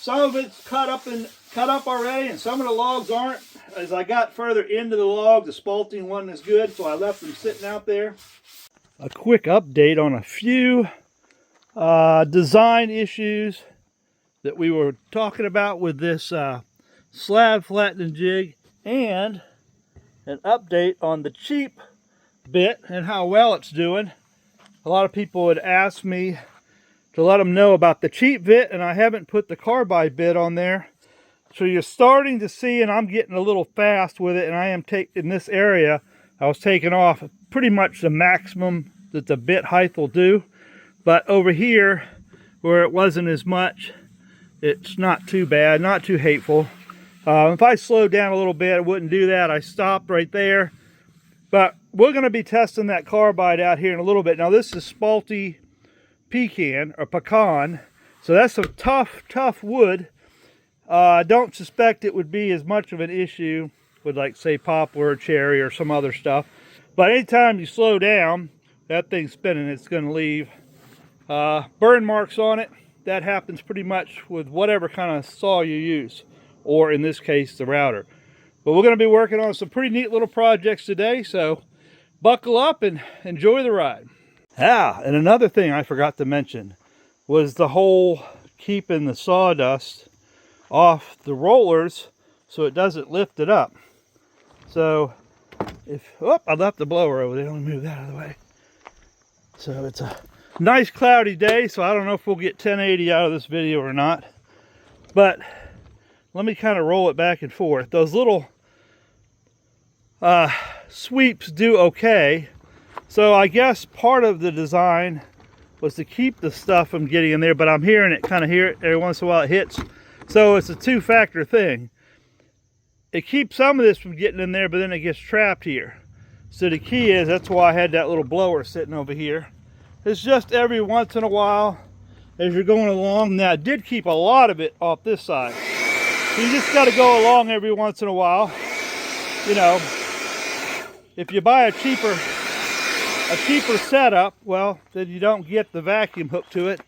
some of it's cut up already, and some of the logs aren't. As I got further into the log, the spaulting wasn't as good, so I left them sitting out there. A quick update on a few design issues that we were talking about with this slab flattening jig, and an update on the cheap bit and how well it's doing. A lot of people would ask me to let them know about the cheap bit, and I haven't put the carbide bit on there. So you're starting to see, and I'm getting a little fast with it, and I am in this area, I was taking off pretty much the maximum that the bit height will do. But over here, where it wasn't as much, it's not too bad, not too hateful. If I slowed down a little bit, I wouldn't do that. I stopped right there. But we're going to be testing that carbide out here in a little bit. Now this is spaulty pecan, or pecan. So that's some tough wood. I don't suspect it would be as much of an issue with, like, say, poplar or cherry or some other stuff. But anytime you slow down, that thing's spinning, it's going to leave burn marks on it. That happens pretty much with whatever kind of saw you use, or in this case, the router. But we're going to be working on some pretty neat little projects today, so buckle up and enjoy the ride. And another thing I forgot to mention was the whole keeping the sawdust off the rollers so it doesn't lift it up. So I left the blower over there. Let me move that out of the way. So it's a nice cloudy day, so I don't know if we'll get 1080 out of this video or not. But let me kind of roll it back and forth. Those little sweeps do okay. So I guess part of the design was to keep the stuff from getting in there, but I'm hearing it, kind of hear it every once in a while it hits. So it's a two-factor thing. It keeps some of this from getting in there, but then it gets trapped here. So the key is, that's why I had that little blower sitting over here. It's just every once in a while as you're going along. Now I did keep a lot of it off this side. So you just got to go along every once in a while. You know, if you buy a cheaper setup, well, then you don't get the vacuum hook to it.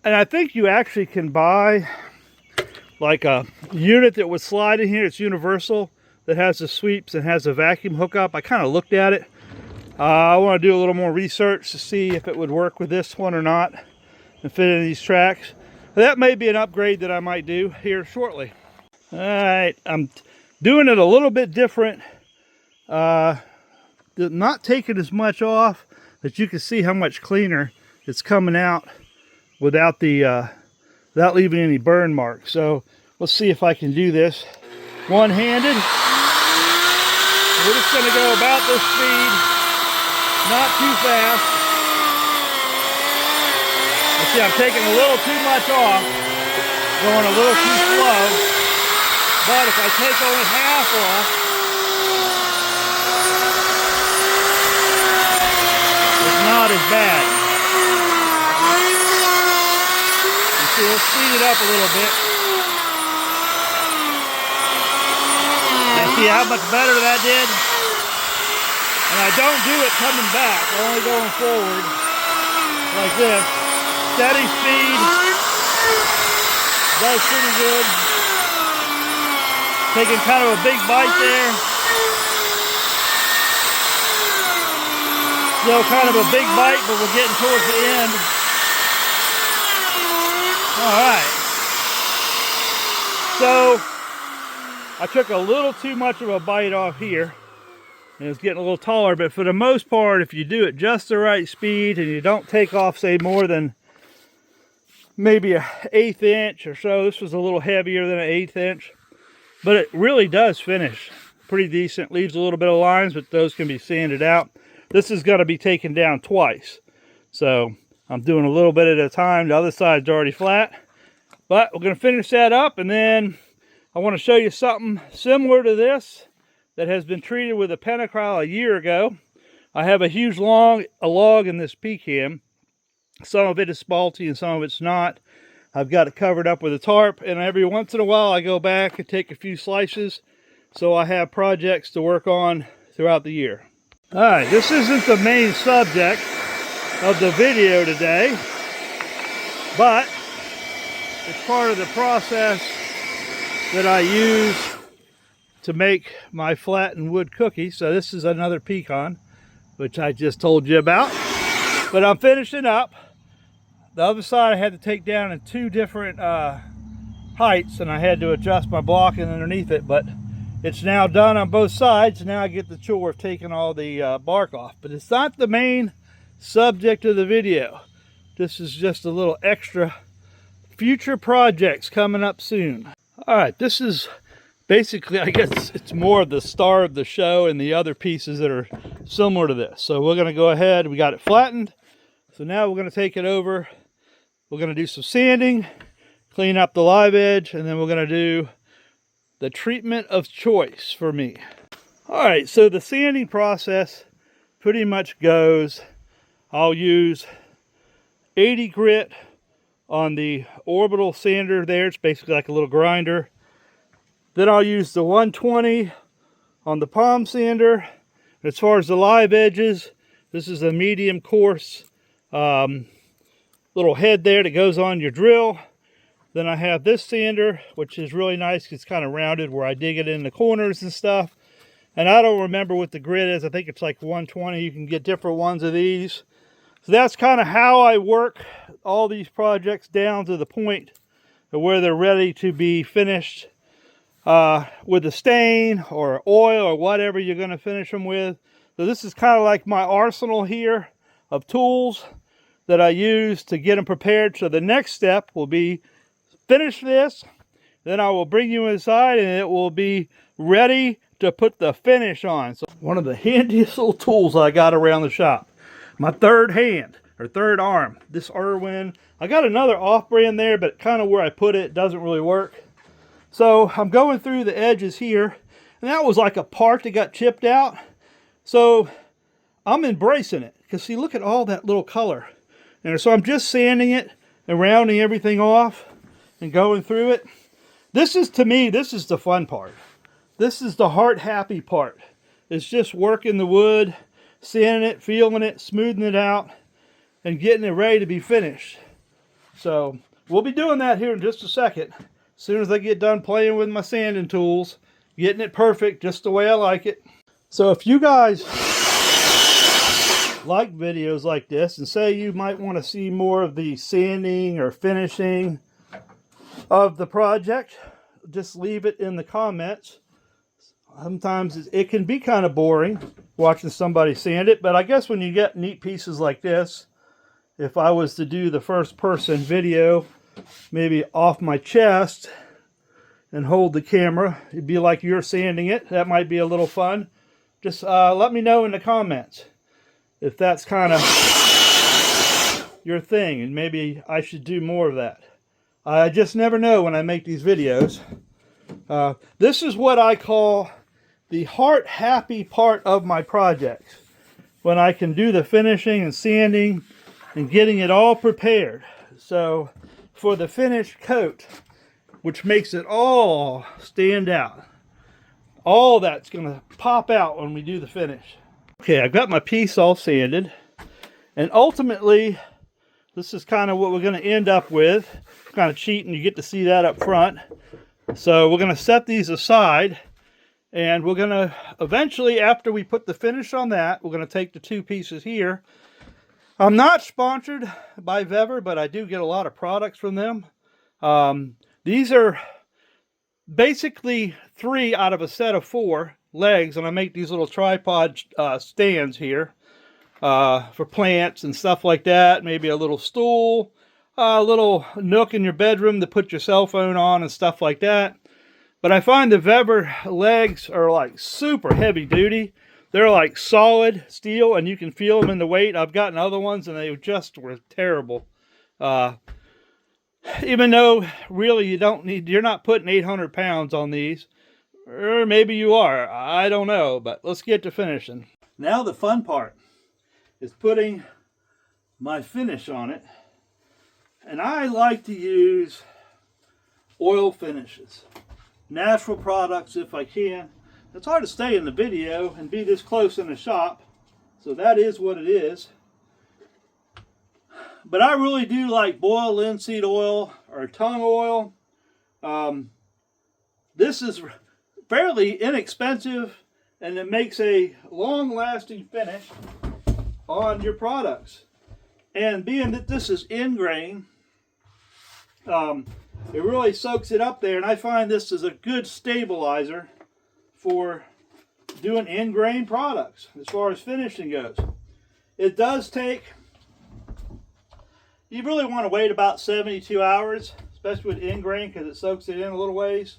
And I think you actually can buy like a unit that would slide in here. It's universal, that has the sweeps and has a vacuum hookup. I kind of looked at it. I want to do a little more research to see if it would work with this one or not and fit in these tracks. That may be an upgrade that I might do here shortly. All right, I'm doing it a little bit different. Not taking as much off, that you can see how much cleaner it's coming out without without leaving any burn marks. So let's see if I can do this one-handed. We're just going to go about this speed, not too fast. You see, I'm taking a little too much off, going a little too slow. But if I take only half off, it's not as bad. You see, let's speed it up a little bit. Now see how much better that did? And I don't do it coming back, only going forward like this. Steady speed, does pretty good. Taking kind of a big bite there. Still kind of a big bite, but we're getting towards the end. All right. So I took a little too much of a bite off here. And it's getting a little taller, but for the most part, if you do it just the right speed and you don't take off, say, more than maybe an 1/8 inch or so. This was a little heavier than an 1/8 inch, but it really does finish pretty decent. Leaves a little bit of lines, but those can be sanded out. This is going to be taken down twice, so I'm doing a little bit at a time. The other side's already flat, but we're going to finish that up, and then I want to show you something similar to this that has been treated with a penacryl a year ago. I have a huge log in this pecan. Some of it is spaulty and some of it's not. I've got it covered up with a tarp, and every once in a while I go back and take a few slices, so I have projects to work on throughout the year. All right, this isn't the main subject of the video today, but It's part of the process that I use to make my flattened wood cookies. So this is another pecan, which I just told you about. But I'm finishing up. The other side I had to take down in 2 different heights, and I had to adjust my blocking underneath it, but it's now done on both sides. Now I get the chore of taking all the bark off. But it's not the main subject of the video. This is just a little extra future projects coming up soon. All right, this is basically, I guess it's more of the star of the show and the other pieces that are similar to this. So we're gonna go ahead, we got it flattened. So now we're gonna take it over. We're gonna do some sanding, clean up the live edge, and then we're gonna do the treatment of choice for me. All right, so the sanding process pretty much goes, I'll use 80 grit on the orbital sander there. It's basically like a little grinder. Then I'll use the 120 on the palm sander. As far as the live edges, this is a medium coarse little head there that goes on your drill. Then I have this sander, which is really nice. It's kind of rounded where I dig it in the corners and stuff. And I don't remember what the grit is. I think it's like 120. You can get different ones of these. So that's kind of how I work all these projects down to the point of where they're ready to be finished with a stain or oil or whatever you're going to finish them with. So this is kind of like my arsenal here of tools that I use to get them prepared. So the next step will be finish this, then I will bring you inside and it will be ready to put the finish on. So one of the handiest little tools I got around the shop, my third hand or third arm, this Irwin. I got another off-brand there, but kind of where I put it doesn't really work. So I'm going through the edges here, and that was like a part that got chipped out. So I'm embracing it, because see, look at all that little color. And so I'm just sanding it and rounding everything off and going through it. This is, to me, this is the fun part. This is the heart-happy part. It's just working the wood, sanding it, feeling it, smoothing it out, and getting it ready to be finished. So we'll be doing that here in just a second. As soon as I get done playing with my sanding tools, getting it perfect just the way I like it. So if you guys like videos like this and say you might want to see more of the sanding or finishing of the project, just leave it in the comments. Sometimes it can be kind of boring watching somebody sand it, but I guess when you get neat pieces like this, if I was to do the first person video, maybe off my chest and hold the camera, it'd be like you're sanding it. That might be a little fun. Just let me know in the comments if that's kind of your thing, and maybe I should do more of that. I just never know when I make these videos. This is what I call the heart-happy part of my project, when I can do the finishing and sanding and getting it all prepared. So for the finished coat, which makes it all stand out, all that's going to pop out when we do the finish. Okay, I've got my piece all sanded, and ultimately this is kind of what we're going to end up with. Kind of cheating, you get to see that up front. So we're going to set these aside, and we're going to eventually, after we put the finish on that, we're going to take the 2 pieces here. I'm not sponsored by Weber, but I do get a lot of products from them. These are basically 3 out of a set of 4 legs, and I make these little tripod stands here for plants and stuff like that. Maybe a little stool, a little nook in your bedroom to put your cell phone on and stuff like that. But I find the Weber legs are like super heavy duty. They're like solid steel, and you can feel them in the weight. I've gotten other ones and they just were terrible. Even though really you're not putting 800 pounds on these. Or maybe you are, I don't know, but let's get to finishing. Now the fun part is putting my finish on it. And I like to use oil finishes, natural products if I can. It's hard to stay in the video and be this close in the shop, so that is what it is. But I really do like boiled linseed oil or tung oil. This is fairly inexpensive, and it makes a long-lasting finish on your products. And being that this is in grain, it really soaks it up there, and I find this is a good stabilizer for doing in grain products as far as finishing goes. It does take, you really want to wait about 72 hours, especially with in grain, because it soaks it in a little ways.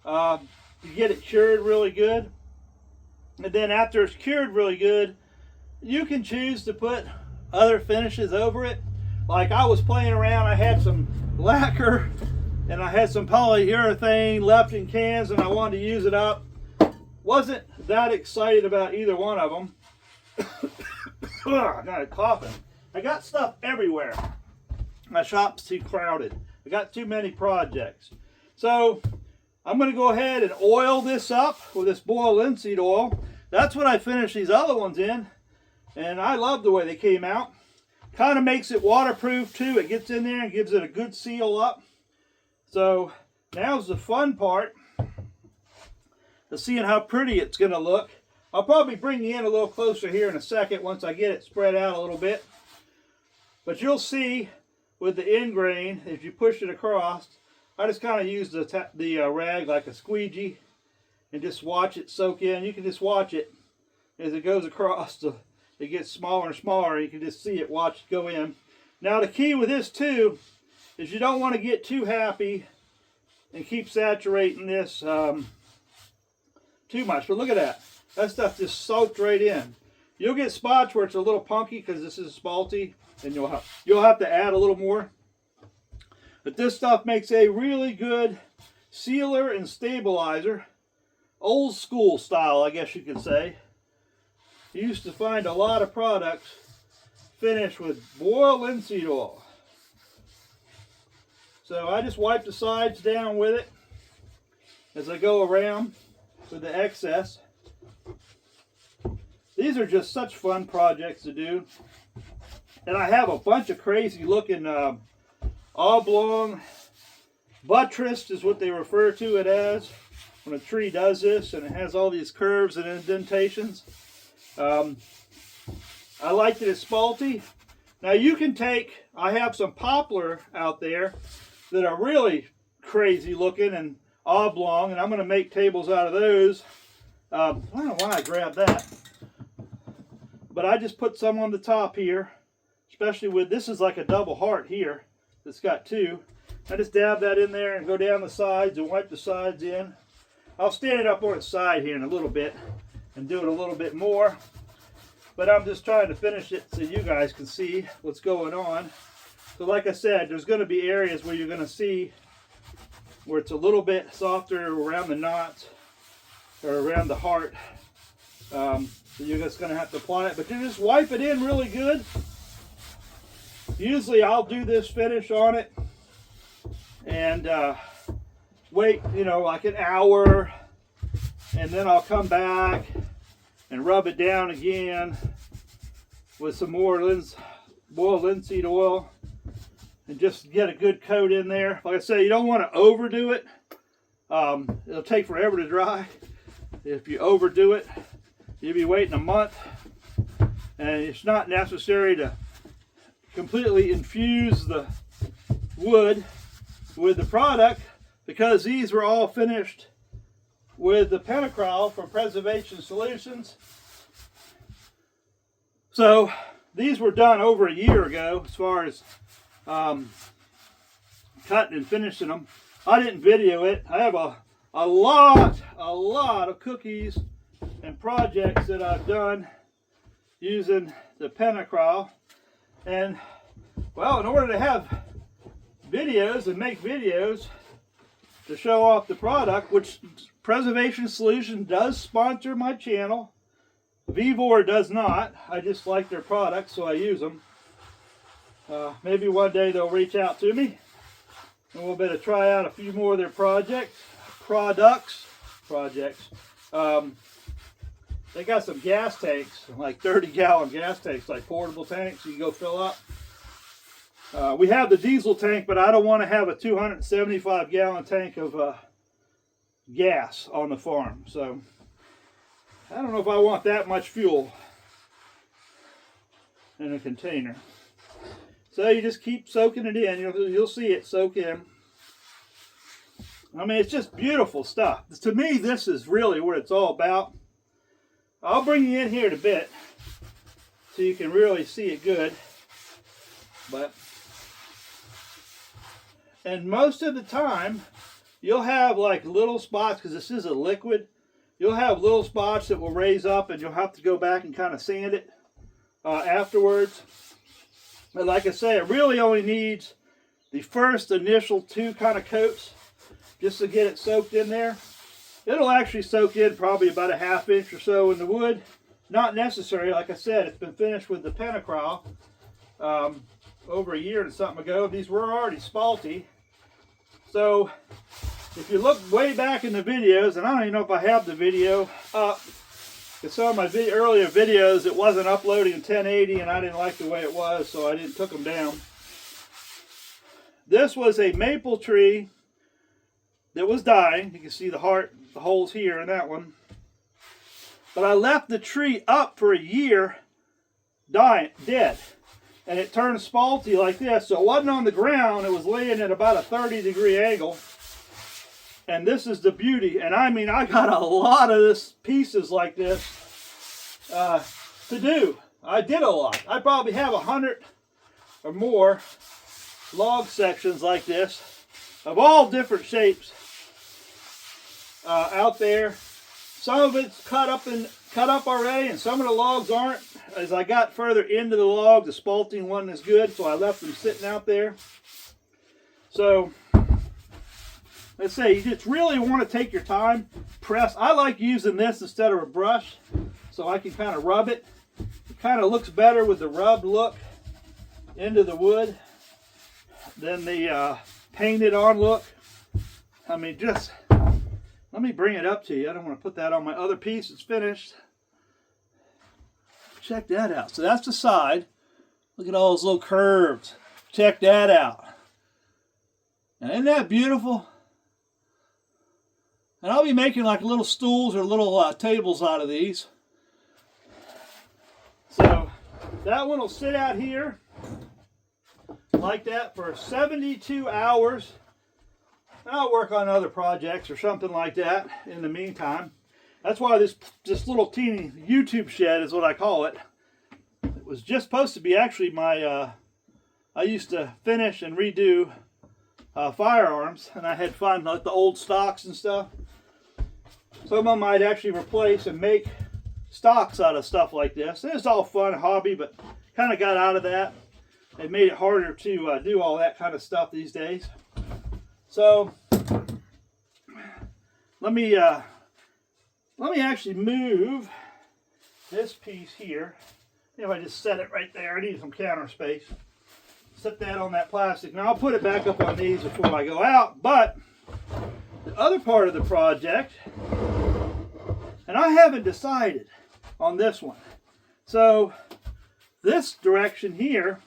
You get it cured really good, and then after it's cured really good, you can choose to put other finishes over it. Like I was playing around, I had some lacquer and I had some polyurethane left in cans, and I wanted to use it up. Wasn't that excited about either one of them. I got coughing. I got stuff everywhere. My shop's too crowded. I got too many projects. So I'm going to go ahead and oil this up with this boiled linseed oil. That's what I finished these other ones in, and I love the way they came out. Kind of makes it waterproof too. It gets in there and gives it a good seal up. So now's the fun part of seeing how pretty it's going to look. I'll probably bring you in a little closer here in a second once I get it spread out a little bit. But you'll see with the end grain, if you push it across, I just kind of use the rag like a squeegee and just watch it soak in. You can just watch it as it goes across. It gets smaller and smaller. You can just see it, watch it go in. Now the key with this too is you don't want to get too happy and keep saturating this too much. But look at that. That stuff just soaked right in. You'll get spots where it's a little punky because this is spaulty, and you'll have to add a little more. But this stuff makes a really good sealer and stabilizer. Old school style, I guess you could say. You used to find a lot of products finished with boiled linseed oil. So I just wipe the sides down with it as I go around with the excess. These are just such fun projects to do. And I have a bunch of crazy looking oblong buttressed is what they refer to it as when a tree does this, and it has all these curves and indentations. I liked it as spaulty. Now you can take, I have some poplar out there that are really crazy looking and oblong, and I'm going to make tables out of those. I don't know why I grabbed that, but I just put some on the top here, especially with, this is like a double heart here that's got two. I just dab that in there and go down the sides and wipe the sides in. I'll stand it up on its side here in a little bit and do it a little bit more, but I'm just trying to finish it so you guys can see what's going on. So like I said, there's going to be areas where you're going to see where it's a little bit softer around the knots or around the heart. So you're just going to have to apply it, but you just wipe it in really good. Usually I'll do this finish on it and wait, like an hour, and then I'll come back and rub it down again with some more boiled linseed oil and just get a good coat in there. Like I say, you don't want to overdo it. It'll take forever to dry. If you overdo it, you'll be waiting a month, and it's not necessary to completely infuse the wood with the product, because these were all finished with the penacryl from Preservation Solutions. So these were done over a year ago as far as cutting and finishing them. I didn't video it. I have a lot of cookies and projects that I've done using the penacryl. And well, in order to have videos and make videos to show off the product, which Preservation Solution does sponsor my channel, Vivor does not. I just like their products, so I use them. Maybe one day they'll reach out to me and we'll better try out a few more of their projects. They got some gas tanks, like 30-gallon gas tanks, like portable tanks you can go fill up. We have the diesel tank, but I don't want to have a 275-gallon tank of gas on the farm. So I don't know if I want that much fuel in a container. So you just keep soaking it in. You'll see it soak in. I mean, it's just beautiful stuff. To me, this is really what it's all about. I'll bring you in here in a bit so you can really see it good. And most of the time, you'll have like little spots, because this is a liquid. You'll have little spots that will raise up, and you'll have to go back and kind of sand it afterwards. But like I say, it really only needs the first initial 2 kind of coats just to get it soaked in there. It'll actually soak in probably about a ½ inch or so in the wood. Not necessary. Like I said, it's been finished with the penacryl over a year and something ago. These were already spaulty. So if you look way back in the videos, and I don't even know if I have the video up, because some of my earlier videos, it wasn't uploading in 1080 and I didn't like the way it was, so I didn't took them down. This was a maple tree that was dying. You can see the holes here in that one. But I left the tree up for a year, dead. And it turned spaulty like this. So it wasn't on the ground. It was laying at about a 30-degree angle. And this is the beauty. And I mean, I got a lot of this pieces like this to do. I did a lot. I probably have 100 or more log sections like this of all different shapes out there. Some of it's cut up already, and some of the logs aren't. As I got further into the log, the spaulting wasn't as good, so I left them sitting out there. So let's say you just really want to take your time, press. I like using this instead of a brush, so I can kind of rub it. It kind of looks better with the rubbed look into the wood than the painted on look. I mean, just let me bring it up to you. I don't want to put that on my other piece. It's finished. Check that out. So that's the side. Look at all those little curves. Check that out. And isn't that beautiful? And I'll be making like little stools or little tables out of these. So that one will sit out here like that for 72 hours. And I'll work on other projects or something like that in the meantime. That's why this little teeny YouTube shed is what I call it. It was just supposed to be actually my, I used to finish and redo firearms, and I had fun like the old stocks and stuff. Some of them I'd actually replace and make stocks out of stuff like this. And it's all fun, hobby, but kind of got out of that. It made it harder to do all that kind of stuff these days. So let me actually move this piece here. If I just set it right there, I need some counter space. Set that on that plastic. Now I'll put it back up on these before I go out. But the other part of the project, and I haven't decided on this one. So this direction here,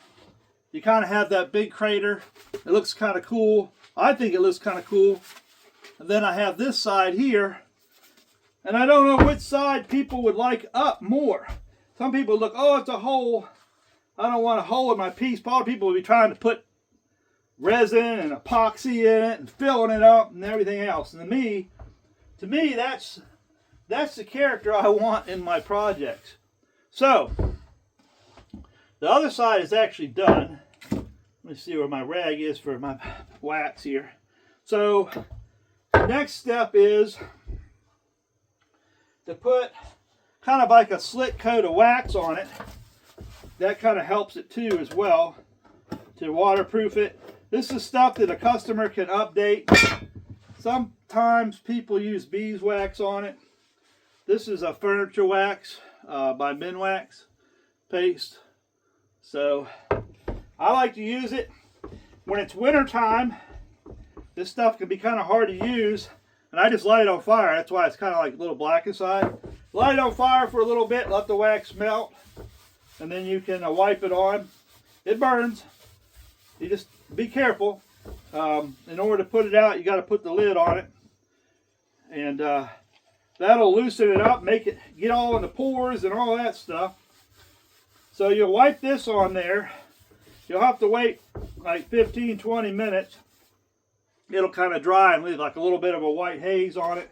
you kind of have that big crater. It looks kind of cool. I think it looks kind of cool. And then I have this side here. And I don't know which side people would like up more. Some people look, oh, it's a hole. I don't want a hole in my piece. Probably people will be trying to put resin and epoxy in it and filling it up and everything else. And to me, that's the character I want in my projects. So the other side is actually done. Let me see where my rag is for my wax here. So the next step is to put kind of like a slick coat of wax on it. That kind of helps it too as well to waterproof it. This is stuff that a customer can update. Sometimes people use beeswax on it. This is a furniture wax by Minwax paste. So I like to use it when it's winter time. This stuff can be kind of hard to use, and I just light it on fire. That's why it's kind of like a little black inside. Light it on fire for a little bit, let the wax melt, and then you can wipe it on. It burns, you just be careful. In order to put it out, you got to put the lid on it, and that'll loosen it up, make it get all in the pores and all that stuff. So you'll wipe this on there. You'll have to wait like 15-20 minutes. It'll kind of dry and leave like a little bit of a white haze on it.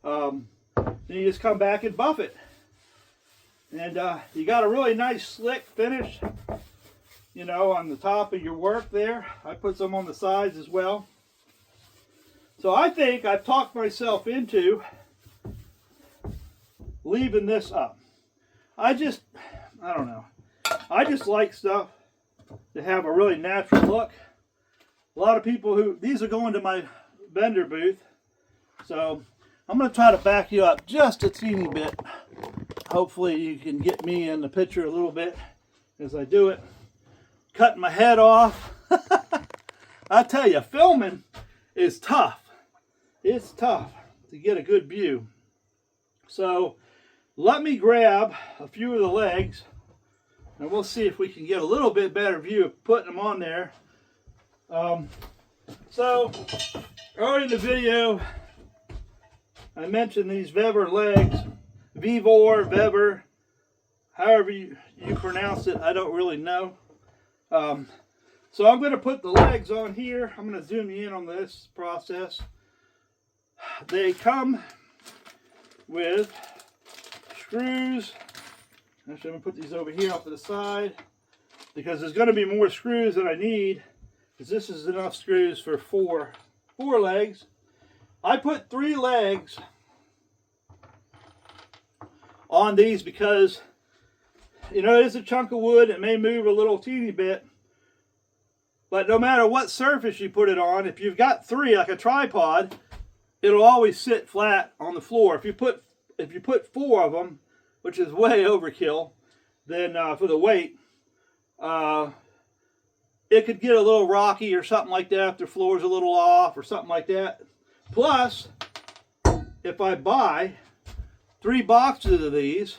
Then you just come back and buff it. And you got a really nice slick finish, you know, on the top of your work there. I put some on the sides as well. So I think I've talked myself into leaving this up. I don't know. I just like stuff to have a really natural look. A lot of people these are going to my vendor booth. So I'm going to try to back you up just a teeny bit. Hopefully you can get me in the picture a little bit as I do it. Cutting my head off. I tell you, filming is tough. It's tough to get a good view. So let me grab a few of the legs and we'll see if we can get a little bit better view of putting them on there. So earlier in the video, I mentioned these Weber legs, Weber, however you pronounce it, I don't really know. So I'm going to put the legs on here. I'm going to zoom you in on this process. They come with screws. Actually, I'm going to put these over here off to the side because there's going to be more screws than I need, because this is enough screws for four legs. I put 3 legs on these because, you know, it is a chunk of wood. It may move a little teeny bit, but no matter what surface you put it on, if you've got 3 like a tripod, it'll always sit flat on the floor. If you put 4 of them, which is way overkill, then for the weight, it could get a little rocky or something like that if the floor's a little off or something like that. Plus, if I buy 3 boxes of these,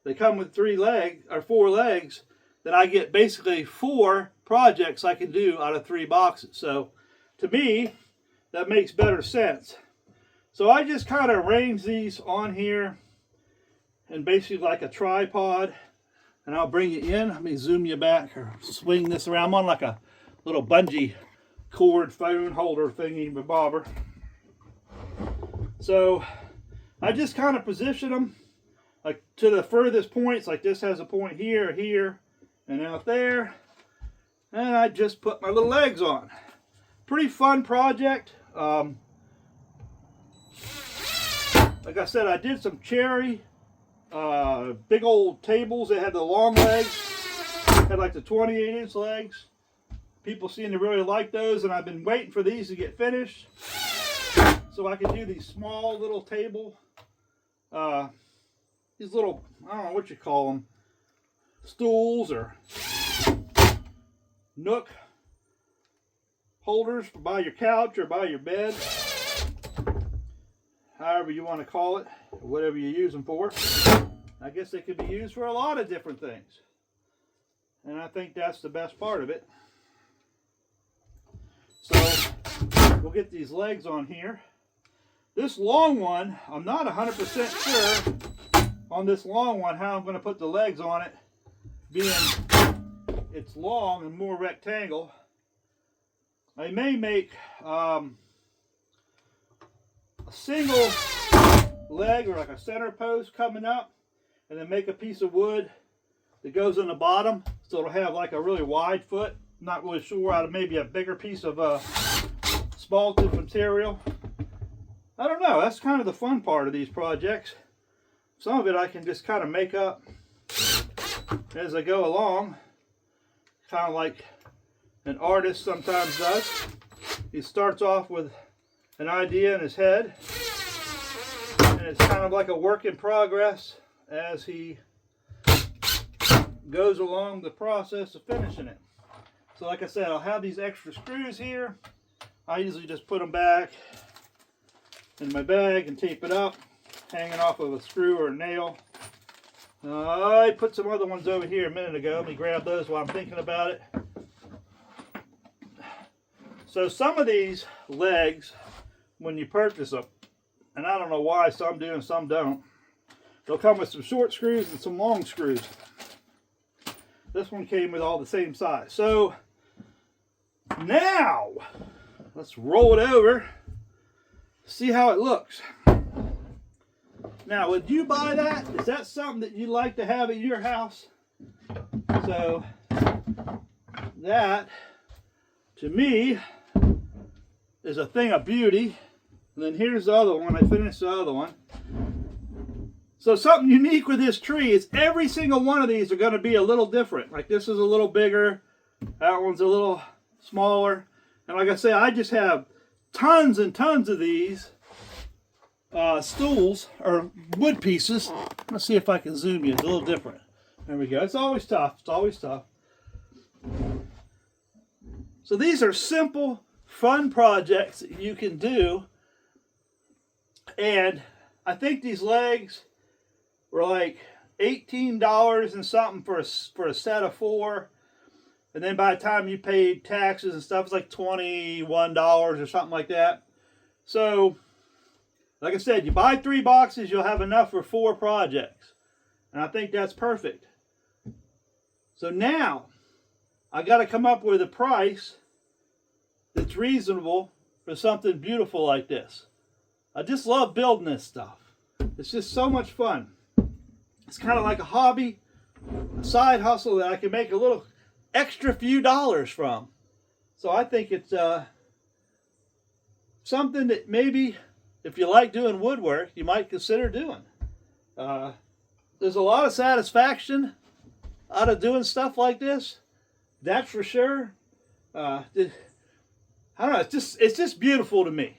they come with 4 legs, then I get basically 4 projects I can do out of 3 boxes. So to me, that makes better sense. So I just kind of arrange these on here and basically like a tripod, and I'll bring you in. Let me zoom you back or swing this around. I'm on like a little bungee cord phone holder thingy with bobber. So I just kind of position them like to the furthest points. Like this has a point here, here, and out there. And I just put my little legs on. Pretty fun project. Like I said, I did some cherry big old tables that had the long legs, had like the 28-inch legs. People seem to really like those, and I've been waiting for these to get finished so I can do these small little table, these little, I don't know what you call them, stools or nook holders by your couch or by your bed, however you want to call it, whatever you use them for. I guess they could be used for a lot of different things, and I think that's the best part of it. So we'll get these legs on here. This long one, I'm not 100% sure on this long one how I'm going to put the legs on it, being it's long and more rectangle. I may make a single leg or like a center post coming up, and then make a piece of wood that goes on the bottom so it'll have like a really wide foot. I'm not really sure out of maybe a bigger piece of spaulty material. I don't know. That's kind of the fun part of these projects. Some of it I can just kind of make up as I go along, kind of like an artist sometimes does. He starts off with an idea in his head, and it's kind of like a work in progress as he goes along the process of finishing it. So like I said, I'll have these extra screws here. I usually just put them back in my bag and tape it up, hanging off of a screw or a nail. I put some other ones over here a minute ago. Let me grab those while I'm thinking about it. So some of these legs, when you purchase them, and I don't know why some do and some don't, they'll come with some short screws and some long screws. This one came with all the same size. So now let's roll it over, see how it looks. Now, would you buy that? Is that something that you'd like to have in your house? So that, to me, is a thing of beauty. And then here's the other one. I finished the other one. So something unique with this tree is every single one of these are going to be a little different. Like this is a little bigger. That one's a little smaller. And like I say, I just have tons and tons of these stools or wood pieces. Let's see if I can zoom you. It's a little different. There we go. It's always tough. It's always tough. So these are simple, fun projects that you can do. And I think these legs were like $18 and something for a set of 4. And then by the time you paid taxes and stuff, it's like $21 or something like that. So, like I said, you buy 3 boxes, you'll have enough for 4 projects. And I think that's perfect. So now, I got to come up with a price that's reasonable for something beautiful like this. I just love building this stuff. It's just so much fun. It's kind of like a hobby, a side hustle that I can make a little extra few dollars from. So I think it's something that maybe, if you like doing woodwork, you might consider doing. There's a lot of satisfaction out of doing stuff like this. That's for sure. I don't know. It's just beautiful to me.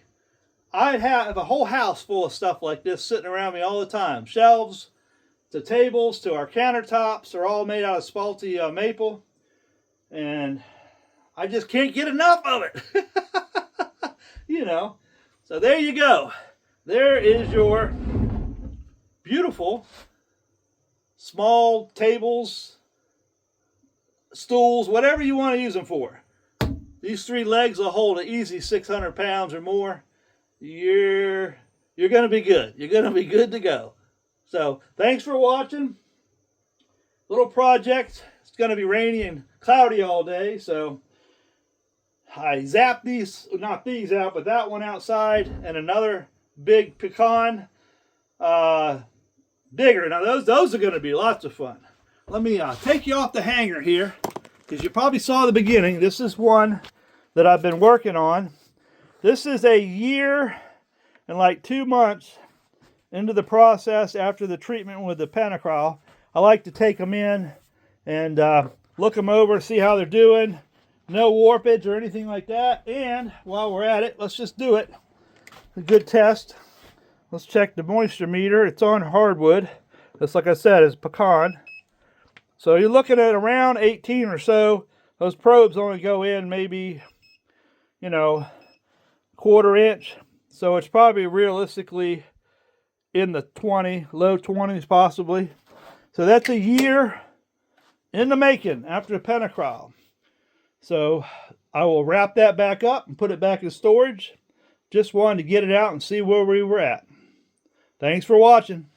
I have a whole house full of stuff like this sitting around me all the time. Shelves, to tables, to our countertops are all made out of spaulty maple. And I just can't get enough of it. You know. So there you go. There is your beautiful small tables, stools, whatever you want to use them for. These 3 legs will hold an easy 600 pounds or more. You're going to be good. You're going to be good to go. So thanks for watching. Little project. It's going to be rainy and cloudy all day, so I zapped these, not these out, but that one outside, and another big pecan, bigger. Now those are going to be lots of fun. Let me take you off the hanger here, because you probably saw the beginning. This is one that I've been working on. This is a year and like 2 months into the process after the treatment with the penacryl. I like to take them in and look them over, see how they're doing. No warpage or anything like that. And while we're at it, let's just do it. A good test. Let's check the moisture meter. It's on hardwood. Just like I said, it's pecan. So you're looking at around 18 or so. Those probes only go in maybe, you know, 1/4 inch. So it's probably realistically in the low 20s possibly. So that's a year in the making after the penacryl. So I will wrap that back up and put it back in storage. Just wanted to get it out and see where we were at. Thanks for watching.